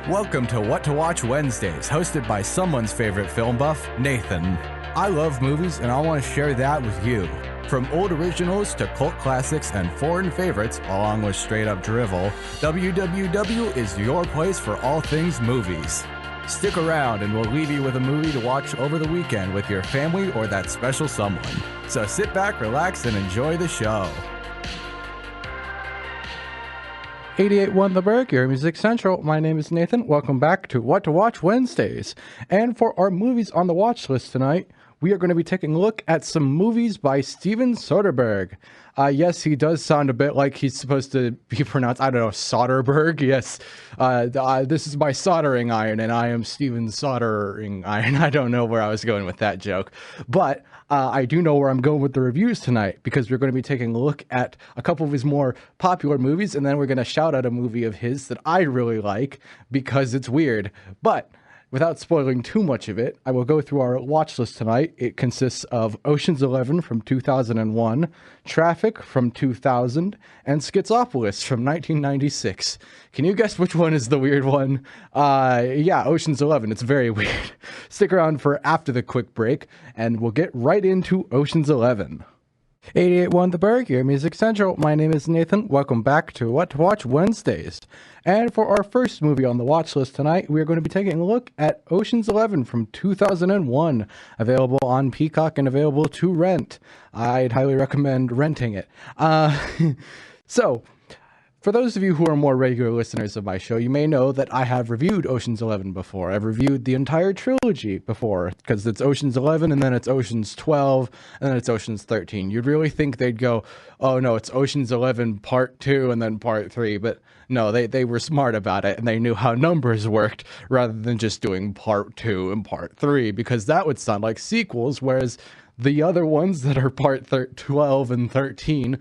Welcome to What to Watch Wednesdays, hosted by someone's favorite film buff, Nathan. I love movies and I want to share that with you. From old originals to cult classics and foreign favorites, along with straight up drivel, WWW is your place for all things movies. Stick around and we'll leave you with a movie to watch over the weekend with your family or that special someone. So sit back, relax, and enjoy the show. 88.1 The Burg, your Music Central. My name is Nathan. Welcome back to What to Watch Wednesdays. And for our movies on the watch list tonight, we are going to be taking a look at some movies by Steven Soderbergh. Yes, he does sound a bit like he's supposed to be pronounced, I don't know, Soderbergh. Yes, this is my soldering iron, and I am Steven Soldering Iron. I don't know where I was going with that joke, but I do know where I'm going with the reviews tonight, because we're going to be taking a look at a couple of his more popular movies, and then we're going to shout out a movie of his that I really like because it's weird. But without spoiling too much of it, I will go through our watch list tonight. It consists of Ocean's 11 from 2001, Traffic from 2000, and Schizopolis from 1996. Can you guess which one is the weird one? Yeah, Ocean's 11. It's very weird. Stick around for after the quick break, and we'll get right into Ocean's 11. 88.1 The Burg, your Music Central. My name is Nathan. Welcome back to What to Watch Wednesdays. And for our first movie on the watch list tonight, we are going to be taking a look at Ocean's 11 from 2001, available on Peacock and available to rent. I'd highly recommend renting it. So, for those of you who are more regular listeners of my show, you may know that I have reviewed Ocean's 11 before. I've reviewed the entire trilogy before, because it's Ocean's 11, and then it's Ocean's 12, and then it's Ocean's 13. You'd really think they'd go, oh no, it's Ocean's 11 Part 2 and then Part 3, but no, they were smart about it, and they knew how numbers worked, rather than just doing Part 2 and Part 3, because that would sound like sequels, whereas the other ones that are Part 12 and 13...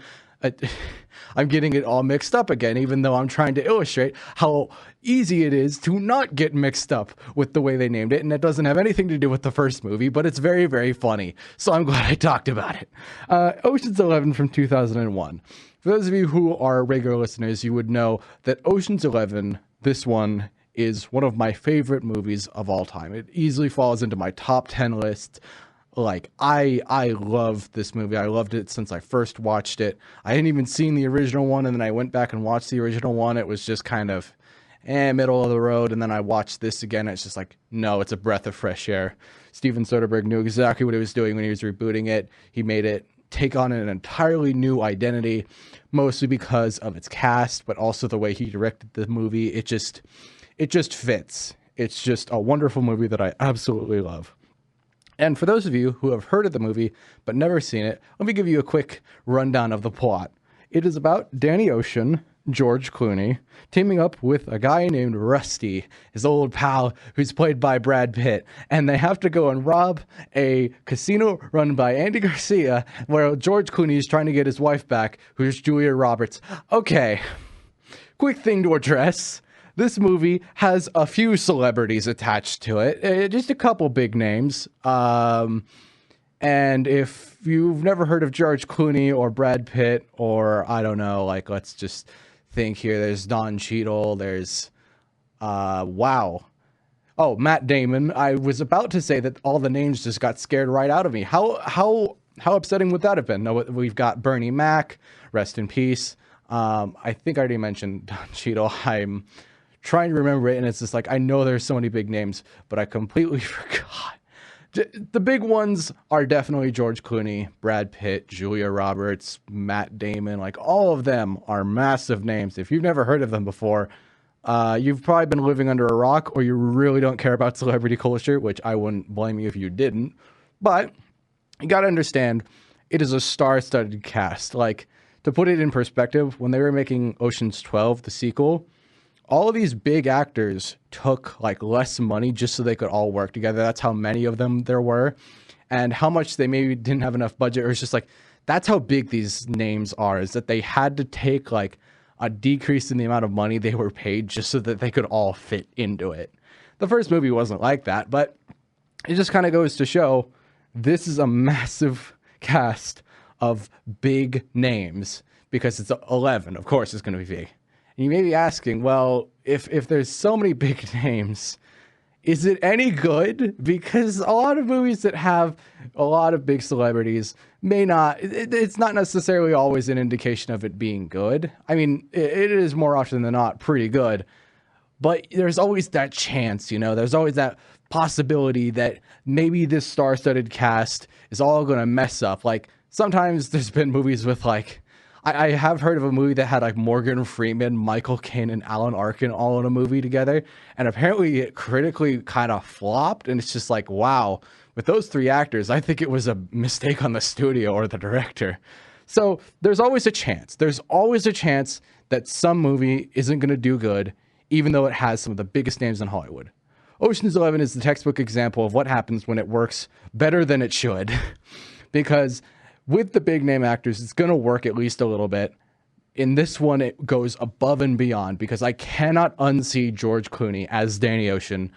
I'm getting it all mixed up again, even though I'm trying to illustrate how easy it is to not get mixed up with the way they named it. And it doesn't have anything to do with the first movie, but it's very, very funny. So I'm glad I talked about it. Ocean's 11 from 2001. For those of you who are regular listeners, you would know that Ocean's 11, this one, is one of my favorite movies of all time. It easily falls into my top 10 list. Like, I love this movie. I loved it since I first watched it. I hadn't even seen the original one, and then I went back and watched the original one. It was just kind of middle of the road, and then I watched this again. It's just like, no, it's a breath of fresh air. Steven Soderbergh knew exactly what he was doing when he was rebooting it. He made it take on an entirely new identity, mostly because of its cast, but also the way he directed the movie. It just fits. It's just a wonderful movie that I absolutely love. And for those of you who have heard of the movie but never seen it, let me give you a quick rundown of the plot. It is about Danny Ocean, George Clooney, teaming up with a guy named Rusty, his old pal, who's played by Brad Pitt, and they have to go and rob a casino run by Andy Garcia, where George Clooney is trying to get his wife back, who's Julia Roberts. Okay, quick thing to address. This movie has a few celebrities attached to it, just a couple big names. And if you've never heard of George Clooney or Brad Pitt, or I don't know, like, let's just think here. There's Don Cheadle. There's, wow. Oh, Matt Damon. I was about to say that all the names just got scared right out of me. How upsetting would that have been? No, we've got Bernie Mac, rest in peace. I think I already mentioned Don Cheadle. I'm trying to remember it, and it's just like, I know there's so many big names, but I completely forgot. The big ones are definitely George Clooney, Brad Pitt, Julia Roberts, Matt Damon. Like, all of them are massive names. If you've never heard of them before, you've probably been living under a rock, or you really don't care about celebrity culture, which I wouldn't blame you if you didn't. But you got to understand, it is a star-studded cast. Like, to put it in perspective, when they were making Ocean's 12, the sequel, all of these big actors took like less money just so they could all work together. That's how many of them there were, and how much they maybe didn't have enough budget. Or it's just like, that's how big these names are, is that they had to take like a decrease in the amount of money they were paid just so that they could all fit into it. The first movie wasn't like that, but it just kind of goes to show this is a massive cast of big names, because it's 11. Of course, it's going to be big. And you may be asking, well, if there's so many big names, is it any good? Because a lot of movies that have a lot of big celebrities may not, it's not necessarily always an indication of it being good. I mean, it is more often than not pretty good, but there's always that chance, there's always that possibility that maybe this star-studded cast is all going to mess up. Like sometimes there's been movies with like, I have heard of a movie that had like Morgan Freeman, Michael Caine, and Alan Arkin all in a movie together. And apparently it critically kind of flopped. And it's just like, wow, with those three actors, I think it was a mistake on the studio or the director. So there's always a chance. There's always a chance that some movie isn't going to do good, even though it has some of the biggest names in Hollywood. Ocean's 11 is the textbook example of what happens when it works better than it should. Because with the big name actors, it's going to work at least a little bit. In this one, it goes above and beyond because I cannot unsee George Clooney as Danny Ocean,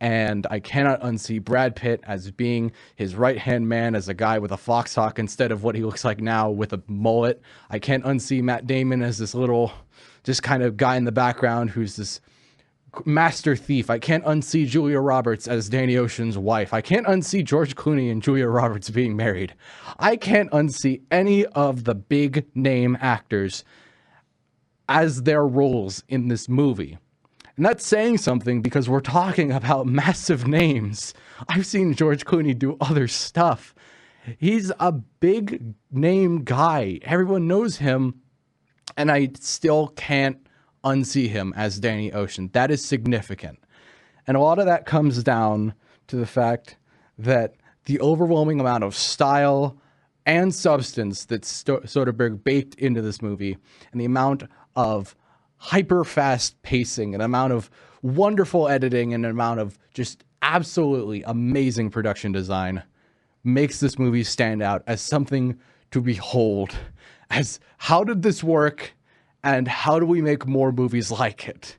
and I cannot unsee Brad Pitt as being his right-hand man as a guy with a fox hawk instead of what he looks like now with a mullet. I can't unsee Matt Damon as this little just kind of guy in the background who's this master thief. I can't unsee Julia Roberts as Danny Ocean's wife. I can't unsee George Clooney and Julia Roberts being married. I can't unsee any of the big name actors as their roles in this movie. And that's saying something because we're talking about massive names. I've seen George Clooney do other stuff. He's a big name guy. Everyone knows him, and I still can't unsee him as Danny Ocean. That is significant. And a lot of that comes down to the fact that the overwhelming amount of style and substance that Soderbergh baked into this movie, and the amount of hyper fast pacing, and amount of wonderful editing, and an amount of just absolutely amazing production design makes this movie stand out as something to behold. As how did this work? And how do we make more movies like it?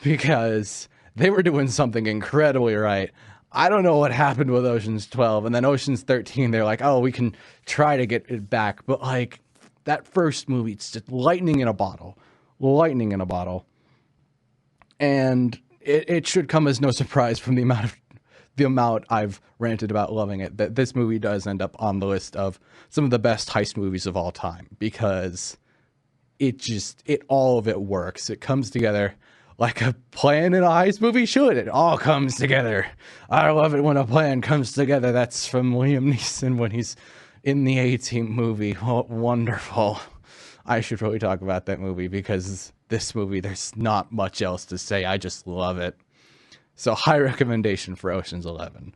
Because they were doing something incredibly right. I don't know what happened with Ocean's 12. And then Ocean's 13, they're like, oh, we can try to get it back. But like that first movie, it's just lightning in a bottle. Lightning in a bottle. And it should come as no surprise from the amount I've ranted about loving it, that this movie does end up on the list of some of the best heist movies of all time. Because all of it works. It comes together like a plan in a heist movie should. It all comes together. I love it when a plan comes together. That's from Liam Neeson when he's in the A-Team movie. Oh, wonderful. I should probably talk about that movie because this movie, there's not much else to say. I just love it. So high recommendation for Ocean's 11.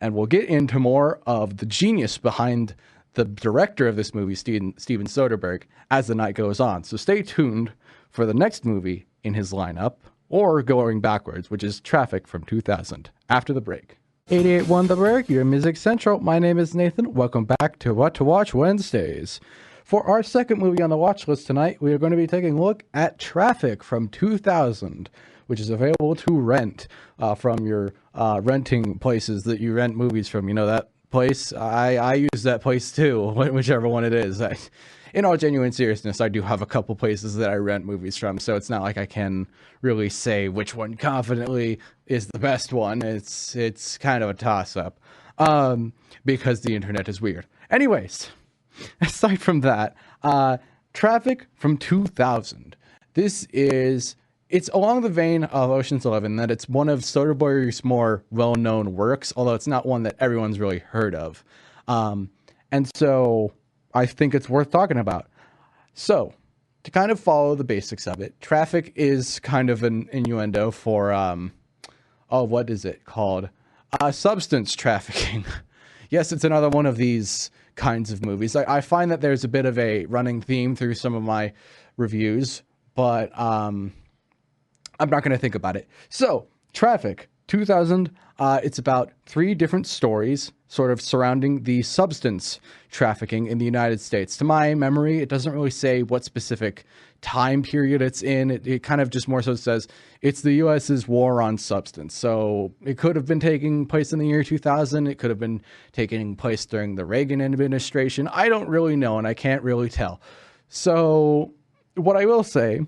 And we'll get into more of the genius behind the director of this movie, Steven Soderbergh, as the night goes on. So stay tuned for the next movie in his lineup, or going backwards, which is Traffic from 2000, after the break. 88.1 The Burg, your Music Central. My name is Nathan. Welcome back to What to Watch Wednesdays. For our second movie on the watch list tonight, we are going to be taking a look at Traffic from 2000, which is available to rent from your renting places that you rent movies from. You know that place? I use that place too, whichever one it is. In all genuine seriousness, I do have a couple places that I rent movies from, so it's not like I can really say which one confidently is the best one. It's kind of a toss-up because the internet is weird. Anyways, aside from that, Traffic from 2000. It's along the vein of Ocean's 11 that it's one of Soderbergh's more well-known works, although it's not one that everyone's really heard of. And so I think it's worth talking about. So to kind of follow the basics of it, Traffic is kind of an innuendo for, what is it called? Substance trafficking. Yes, it's another one of these kinds of movies. I find that there's a bit of a running theme through some of my reviews, but I'm not going to think about it. So, Traffic 2000, it's about 3 different stories sort of surrounding the substance trafficking in the United States. To my memory, it doesn't really say what specific time period it's in. It kind of just more so says it's the US's war on substance. So it could have been taking place in the year 2000. It could have been taking place during the Reagan administration. I don't really know, and I can't really tell. So what I will say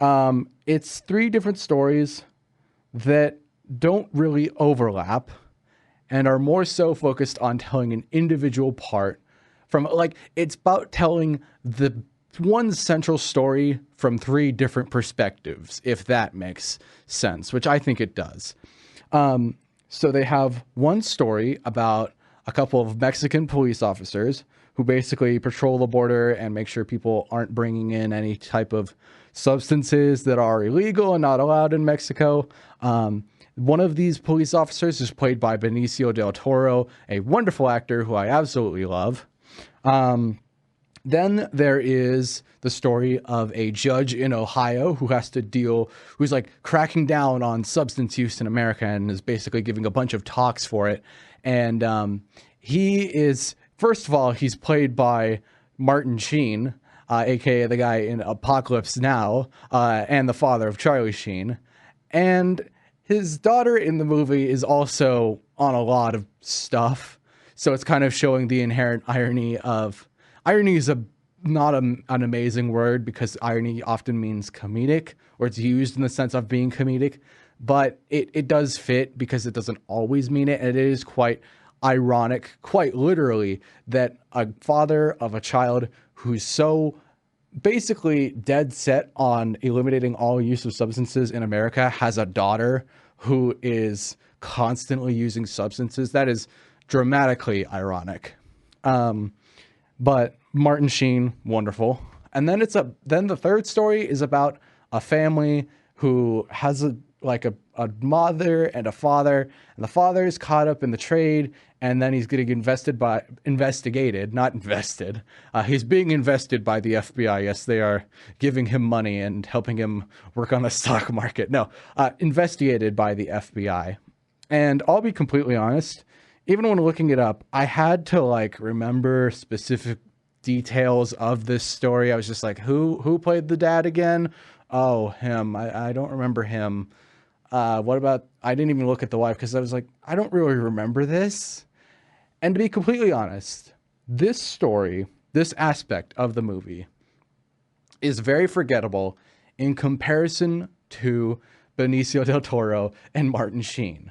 It's three different stories that don't really overlap and are more so focused on telling an individual part from, like, it's about telling the one central story from three different perspectives, if that makes sense, which I think it does. So they have one story about a couple of Mexican police officers who basically patrol the border and make sure people aren't bringing in any type of substances that are illegal and not allowed in Mexico. One of these police officers is played by Benicio del Toro, a wonderful actor who I absolutely love. Then there is the story of a judge in Ohio who's like cracking down on substance use in America and is basically giving a bunch of talks for it. And first of all, he's played by Martin Sheen, aka the guy in Apocalypse Now, and the father of Charlie Sheen. And his daughter in the movie is also on a lot of stuff. So it's kind of showing the inherent irony of... Irony is not an amazing word because irony often means comedic, or it's used in the sense of being comedic, but it does fit because it doesn't always mean it. And it is quite ironic, quite literally, that a father of a child who's so basically dead set on eliminating all use of substances in America has a daughter who is constantly using substances. That is dramatically ironic. But Martin Sheen, wonderful. And then then the third story is about a family who has a mother and a father, and the father is caught up in the trade, and then he's getting investigated, not invested. He's being invested by the FBI. Yes, they are giving him money and helping him work on the stock market. No, investigated by the FBI. And I'll be completely honest, even when looking it up, I had to remember specific details of this story. I was just like, who played the dad again? Oh, him. I don't remember him. What about, I didn't even look at the wife because I was like, I don't really remember this. And to be completely honest, this story, this aspect of the movie is very forgettable in comparison to Benicio del Toro and Martin Sheen.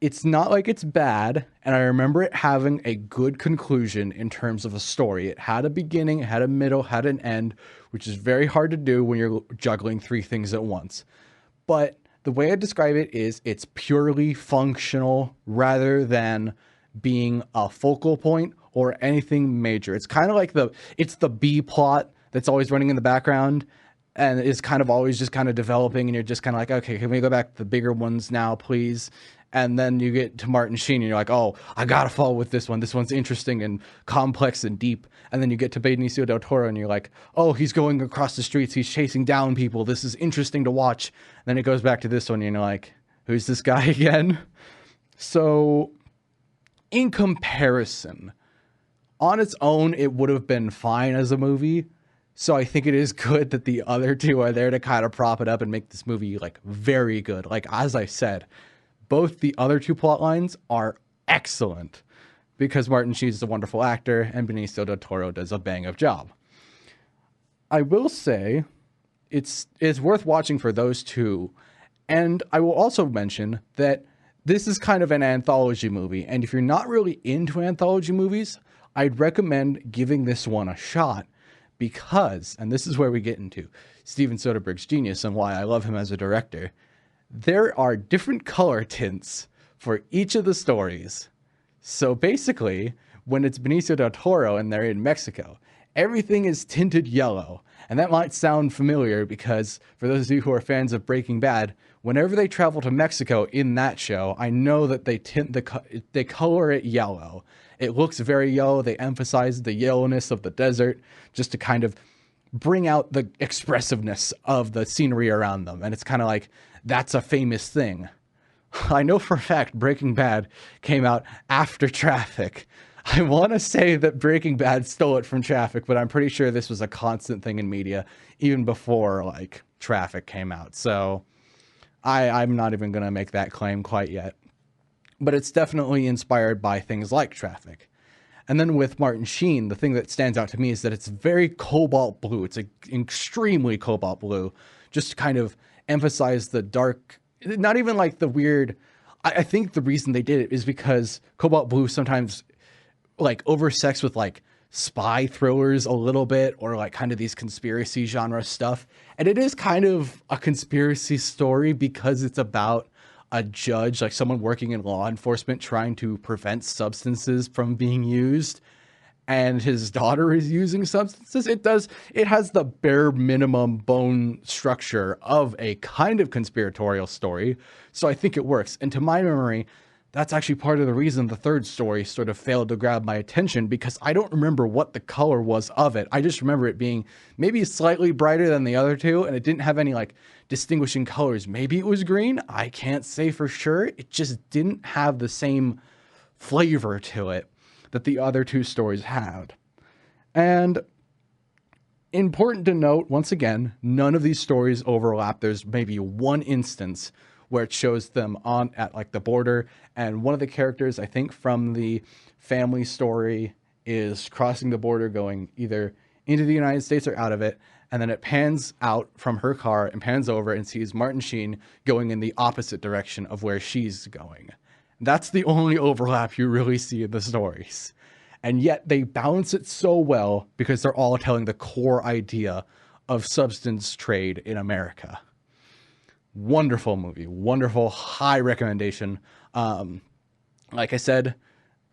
It's not like it's bad, and I remember it having a good conclusion in terms of a story. It had a beginning, it had a middle, had an end, which is very hard to do when you're juggling three things at once. But the way I describe it is it's purely functional rather than being a focal point or anything major. It's kind of like it's the B plot that's always running in the background and is kind of always just kind of developing, and you're just kind of like, okay, can we go back to the bigger ones now, please? And then you get to Martin Sheen and you're like, oh, I gotta follow with this one. This one's interesting and complex and deep. And then you get to Benicio del Toro and you're like, oh, he's going across the streets. He's chasing down people. This is interesting to watch. And then it goes back to this one and you're like, who's this guy again? So in comparison, on its own, it would have been fine as a movie. So I think it is good that the other two are there to kind of prop it up and make this movie very good. As I said, both the other two plot lines are excellent because Martin Sheen is a wonderful actor and Benicio del Toro does a bang of job. I will say it's worth watching for those two. And I will also mention that this is kind of an anthology movie. And if you're not really into anthology movies, I'd recommend giving this one a shot because, and this is where we get into Steven Soderbergh's genius and why I love him as a director, there are different color tints for each of the stories. So basically, when it's Benicio del Toro and they're in Mexico, everything is tinted yellow. And that might sound familiar because for those of you who are fans of Breaking Bad, whenever they travel to Mexico in that show, I know that they color it yellow. It looks very yellow. They emphasize the yellowness of the desert just to kind of bring out the expressiveness of the scenery around them. And it's kind of like, that's a famous thing. I know for a fact Breaking Bad came out after Traffic. I want to say that Breaking Bad stole it from Traffic, but I'm pretty sure this was a constant thing in media even before Traffic came out. So I'm not even going to make that claim quite yet. But it's definitely inspired by things like Traffic. And then with Martin Sheen, the thing that stands out to me is that it's very cobalt blue. It's extremely cobalt blue, just to kind of emphasize the dark, not even like the weird. I think the reason they did it is because cobalt blue sometimes like oversexed with like spy thrillers a little bit, or like kind of these conspiracy genre stuff. And it is kind of a conspiracy story because it's about a judge, like someone working in law enforcement, trying to prevent substances from being used, and his daughter is using substances. It has the bare minimum bone structure of a kind of conspiratorial story. So I think it works. And to my memory, that's actually part of the reason the third story sort of failed to grab my attention, because I don't remember what the color was of it. I just remember it being maybe slightly brighter than the other two, and it didn't have any like distinguishing colors. Maybe it was green. I can't say for sure. It just didn't have the same flavor to it that the other two stories had. And important to note, once again, none of these stories overlap. There's maybe one instance where it shows them on at like the border, and one of the characters, I think from the family story, is crossing the border going either into the United States or out of it, and then it pans out from her car and pans over and sees Martin Sheen going in the opposite direction of where she's going. That's the only overlap you really see in the stories. And yet they balance it so well because they're all telling the core idea of substance trade in America. Wonderful movie, wonderful, high recommendation. Like I said,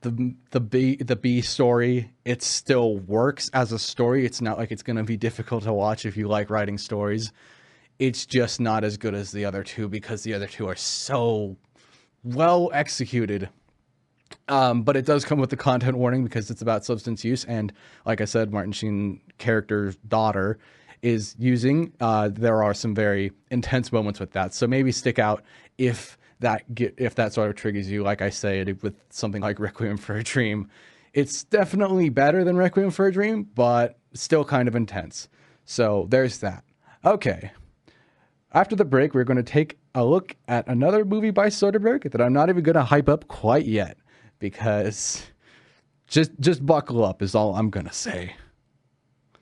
the B story, it still works as a story. It's not like it's going to be difficult to watch if you like writing stories. It's just not as good as the other two because the other two are so well executed. But it does come with the content warning because it's about substance use. And like I said, Martin Sheen character's daughter is using. There are some very intense moments with that. So maybe stick out if that sort of triggers you. Like I say, with something like Requiem for a Dream, it's definitely better than Requiem for a Dream, but still kind of intense. So there's that. Okay. After the break, we're going to take a look at another movie by Soderbergh that I'm not even going to hype up quite yet, because just buckle up is all I'm going to say.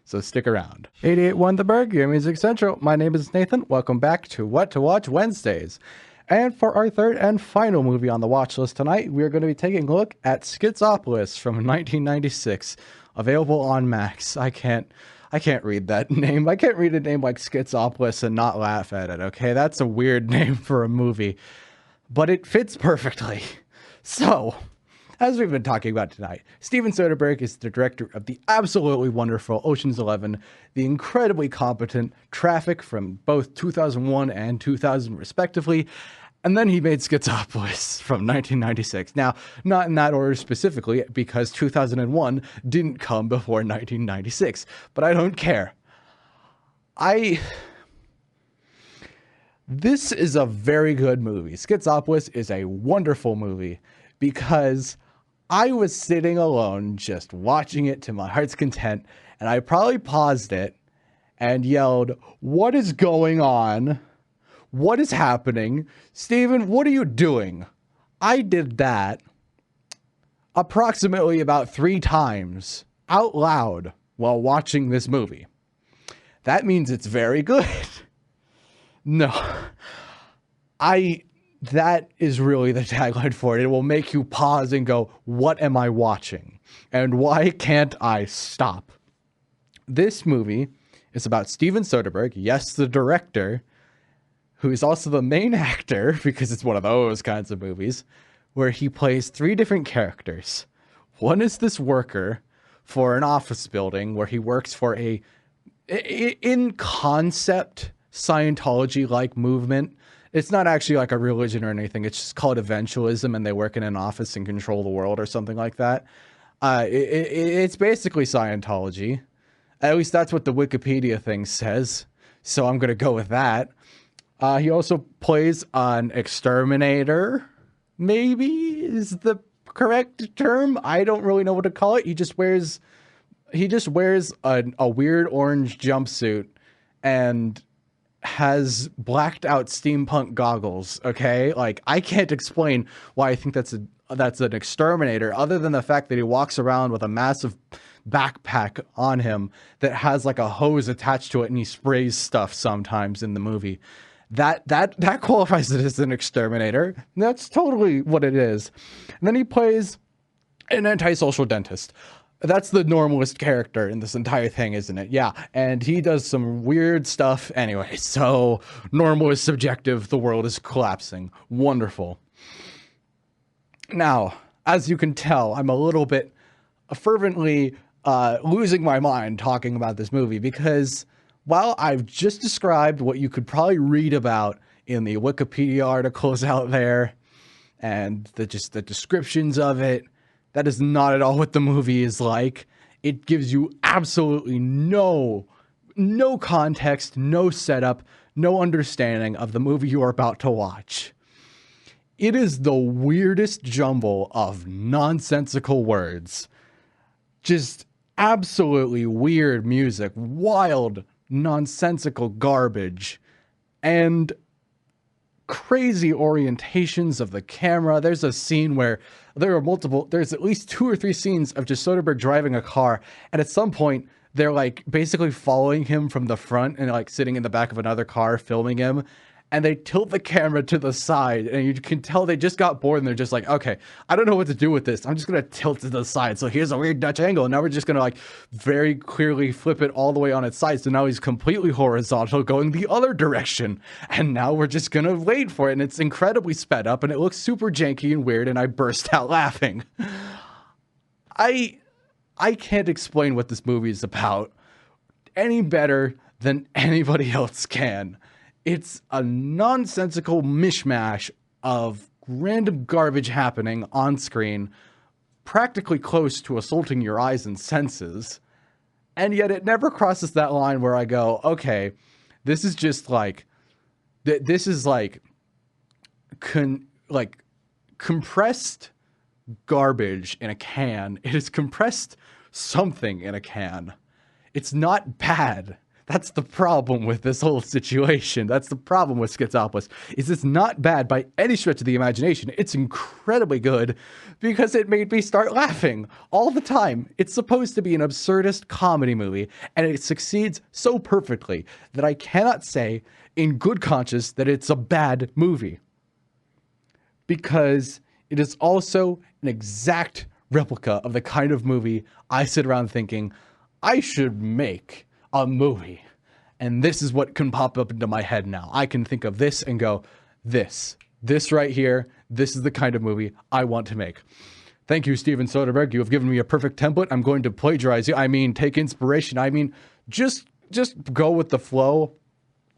So stick around. 88.1 The Burg, your Music Central. My name is Nathan. Welcome back to What to Watch Wednesdays. And for our third and final movie on the watch list tonight, we are going to be taking a look at Schizopolis from 1996, available on Max. I can't read that name. I can't read a name like Schizopolis and not laugh at it, okay? That's a weird name for a movie, but it fits perfectly. So, as we've been talking about tonight, Steven Soderbergh is the director of the absolutely wonderful Ocean's 11, the incredibly competent Traffic from both 2001 and 2000 respectively, and then he made Schizopolis from 1996. Now, not in that order specifically, because 2001 didn't come before 1996, but I don't care. This is a very good movie. Schizopolis is a wonderful movie because I was sitting alone just watching it to my heart's content, and I probably paused it and yelled, "What is going on? What is happening? Steven, what are you doing?" I did that approximately about 3 times out loud while watching this movie. That means it's very good. No, that is really the tagline for it. It will make you pause and go, what am I watching? And why can't I stop? This movie is about Steven Soderbergh, yes, the director, who is also the main actor, because it's one of those kinds of movies, where he plays 3 different characters. One is this worker for an office building where he works for in concept, Scientology-like movement. It's not actually like a religion or anything. It's just called eventualism, and they work in an office and control the world or something like that. It's basically Scientology. At least that's what the Wikipedia thing says. So I'm going to go with that. He also plays an exterminator, maybe is the correct term. I don't really know what to call it. He just wears a weird orange jumpsuit and has blacked out steampunk goggles. Okay, like I can't explain why I think that's that's an exterminator, other than the fact that he walks around with a massive backpack on him that has like a hose attached to it and he sprays stuff sometimes in the movie. That qualifies it as an exterminator. That's totally what it is. And then he plays an antisocial dentist. That's the normalist character in this entire thing, isn't it? Yeah. And he does some weird stuff anyway. So normal is subjective. The world is collapsing. Wonderful. Now, as you can tell, I'm a little bit fervently losing my mind talking about this movie, because while I've just described what you could probably read about in the Wikipedia articles out there and the descriptions of it, that is not at all what the movie is like. It gives you absolutely no context, no setup, no understanding of the movie you are about to watch. It is the weirdest jumble of nonsensical words. Just absolutely weird music, wild, nonsensical garbage, and crazy orientations of the camera. There's a scene where there's at least 2 or 3 scenes of just Soderbergh driving a car, and at some point they're like basically following him from the front and like sitting in the back of another car filming him, and they tilt the camera to the side, and you can tell they just got bored and they're just like, okay, I don't know what to do with this. I'm just going to tilt to the side. So here's a weird Dutch angle. And now we're just going to like very clearly flip it all the way on its side. So now he's completely horizontal going the other direction. And now we're just going to wait for it. And it's incredibly sped up and it looks super janky and weird. And I burst out laughing. I can't explain what this movie is about any better than anybody else can. It's a nonsensical mishmash of random garbage happening on screen, practically close to assaulting your eyes and senses. And yet it never crosses that line where I go, okay, this is just like, this is like compressed garbage in a can. It is compressed something in a can. It's not bad. That's the problem with this whole situation. That's the problem with Schizopolis, is it's not bad by any stretch of the imagination. It's incredibly good because it made me start laughing all the time. It's supposed to be an absurdist comedy movie, and it succeeds so perfectly that I cannot say in good conscience that it's a bad movie, because it is also an exact replica of the kind of movie I sit around thinking, I should make a movie. And this is what can pop up into my head now. I can think of this and go, this right here, this is the kind of movie I want to make. Thank you, Steven Soderbergh. You have given me a perfect template. I'm going to plagiarize you. I mean, take inspiration. I mean, just go with the flow,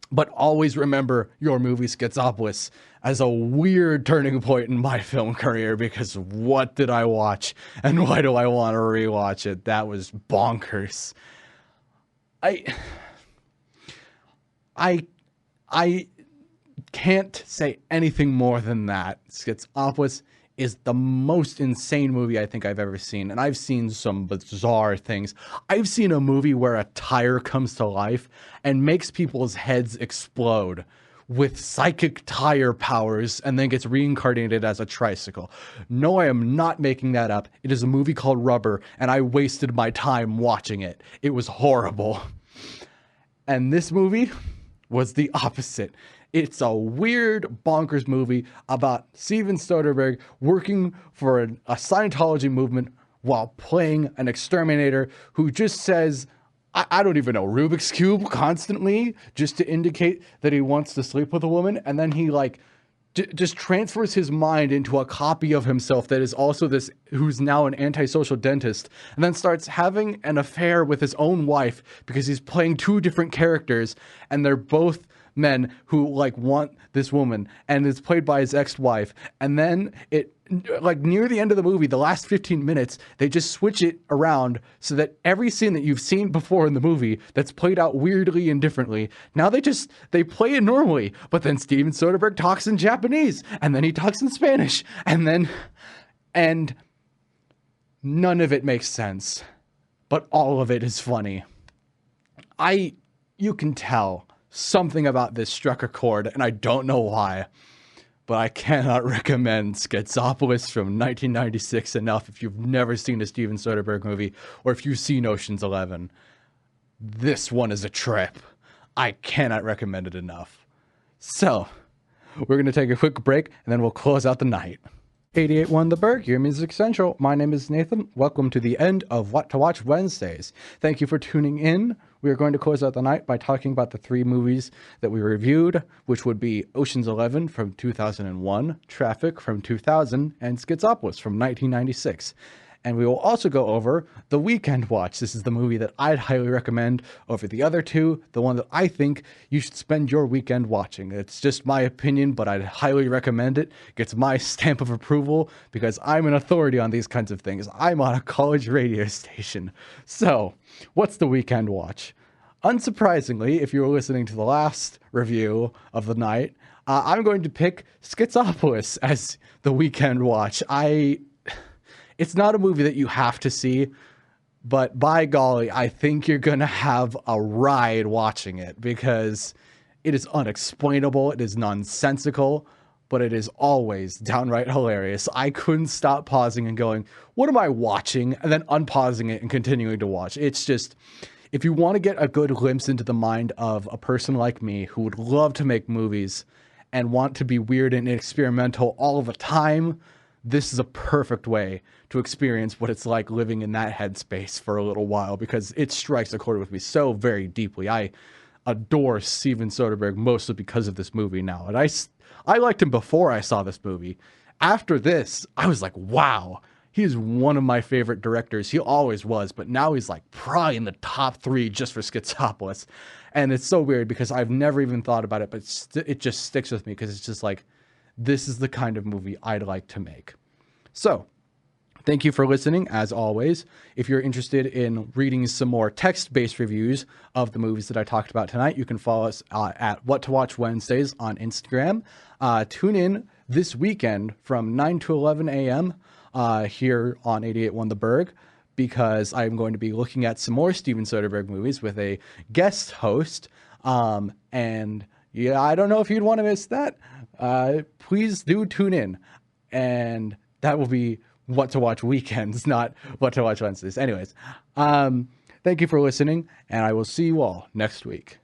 but always remember your movie Schizopolis as a weird turning point in my film career, because what did I watch and why do I want to rewatch it? That was bonkers. I can't say anything more than that. Schizopolis is the most insane movie I think I've ever seen, and I've seen some bizarre things. I've seen a movie where a tire comes to life and makes people's heads explode with psychic tire powers and then gets reincarnated as a tricycle. No, I am not making that up. It is a movie called Rubber, and I wasted my time watching it. It was horrible. And this movie was the opposite. It's a weird, bonkers movie about Steven Soderbergh working for a Scientology movement while playing an exterminator who just says, I don't even know, Rubik's Cube constantly, just to indicate that he wants to sleep with a woman. And then he like just transfers his mind into a copy of himself that is also this, who's now an antisocial dentist, and then starts having an affair with his own wife because he's playing 2 different characters, and they're both men who like want this woman, and it's played by his ex-wife. And then it, like near the end of the movie, the last 15 minutes, they just switch it around so that every scene that you've seen before in the movie that's played out weirdly and differently, now they play it normally, but then Steven Soderbergh talks in Japanese, and then he talks in Spanish, and none of it makes sense, but all of it is funny. You can tell something about this struck a chord, and I don't know why, but I cannot recommend Schizopolis from 1996 enough if you've never seen a Steven Soderbergh movie or if you've seen Ocean's 11. This one is a trip. I cannot recommend it enough. So, we're going to take a quick break and then we'll close out the night. 88.1 The Burg, your Music Central. My name is Nathan. Welcome to the end of What to Watch Wednesdays. Thank you for tuning in. We are going to close out the night by talking about the 3 movies that we reviewed, which would be Ocean's 11 from 2001, Traffic from 2000, and Schizopolis from 1996. And we will also go over The Weekend Watch. This is the movie that I'd highly recommend over the other 2, the one that I think you should spend your weekend watching. It's just my opinion, but I'd highly recommend it. It gets my stamp of approval because I'm an authority on these kinds of things. I'm on a college radio station. So, what's The Weekend Watch? Unsurprisingly, if you were listening to the last review of the night, I'm going to pick Schizopolis as The Weekend Watch. It's not a movie that you have to see, but by golly, I think you're going to have a ride watching it because it is unexplainable, it is nonsensical, but it is always downright hilarious. I couldn't stop pausing and going, what am I watching? And then unpausing it and continuing to watch. It's just, if you want to get a good glimpse into the mind of a person like me who would love to make movies and want to be weird and experimental all of the time, this is a perfect way to experience what it's like living in that headspace for a little while because it strikes a chord with me so very deeply. I adore Steven Soderbergh mostly because of this movie now. And I liked him before I saw this movie. After this, I was like, wow, he is one of my favorite directors. He always was, but now he's like probably in the top 3 just for Schizopolis. And it's so weird because I've never even thought about it, but it just sticks with me because it's just like, this is the kind of movie I'd like to make. So, thank you for listening, as always. If you're interested in reading some more text-based reviews of the movies that I talked about tonight, you can follow us at What to Watch Wednesdays on Instagram. Tune in this weekend from 9 to 11 a.m. Here on 88.1 The Burg, because I'm going to be looking at some more Steven Soderbergh movies with a guest host. And yeah, I don't know if you'd want to miss that. Please do tune in. And that will be What to Watch Weekends, not What to Watch Wednesdays. Anyways, thank you for listening, and I will see you all next week.